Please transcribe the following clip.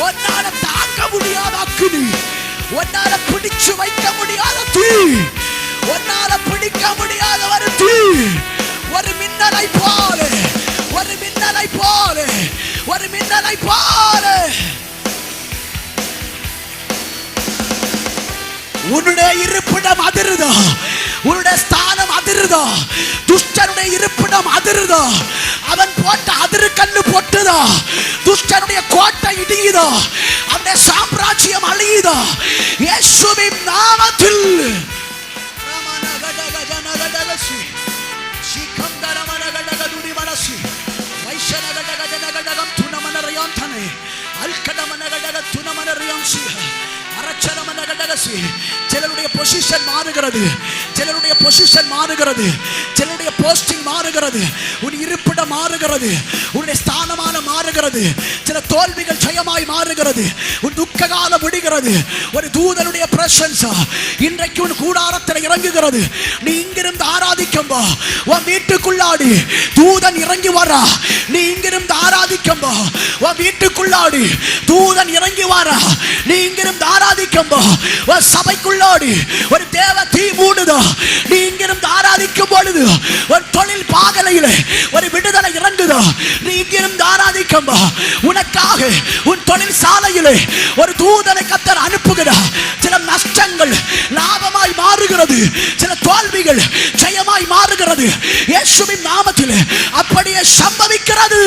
உன்னால தாங்க முடியாத அக்கினி, உன்னால பிடிச்சு வைக்க முடியாத தீ, உன்னால பிடிக்க முடியாத ஒரு தீ, ஒரு மின்னலை போல, ஒரு மின்னலை போல, ஒரு மின்னலை போல உன்னுடைய இருப்பிடம் அதிருதா, உன்னுடைய ஸ்தானம் அதிருதா, துஷ்டனுடைய இருப்பிடம் அதிருதா, அவன் போட்ட அதிரு கல்லு பொட்டுதா, துஷ்டனுடைய கோட்டை இடியுதா, அவனுடைய சாம்ராஜ்யம் அழியுதா இயேசுவின் நாமத்தில். சிலருடைய பொசிஷன் மாறுகிறது, சிலருடைய பொசிஷன் மாறுகிறது, சிலருடைய போஸ்டிங் மாறுகிறது, உன் இருப்பிடம் மாறுகிறது, உன்னுடைய ஸ்தானமான மாறுகிறது, சில தோல்விகள் ஜெயமாய் மாறுகிறது, உன் துக்க காலம் முடிகிறது. ஒரு தூதனுடைய பிரசன்ஸ் இன்றைக்கு உன் கூடாரத்தில் இறங்குகிறது. நீ இங்கிருந்து ஆராதிக்கம்பா, உன் வீட்டுக்குள்ளாடி தூதன் இறங்கி வரா. நீ இங்கிருந்து ஆராதிக்கம்பா, உன் வீட்டுக்குள்ளாடி தூதன் இறங்கி வரா. நீ இங்கிருந்து ஆராதிக்கம்பா, உன் சபைக்குள்ளாடி ஒரு தேவ தீ மூடுதா. நீ இங்கிருந்து ஆராதிக்கும் பொழுது ஒரு தொழில் பாகலையிலே ஒரு விடுதலை இறங்குதா. நீ இங்கிருந்து ஆராதிக்கம்பா, உனக்காக உன் தொழில் சாலையிலே ஒரு தூதனை கர்த்தர் அனுப்புகிறார். சில நஷ்டங்கள் லாபமாய் மாறுகிறது, சில தோல்விகள் ஜெயமாய் மாறுகிறது. இயேசுவின் நாமத்தில் அப்படியே சம்பவிக்கிறது.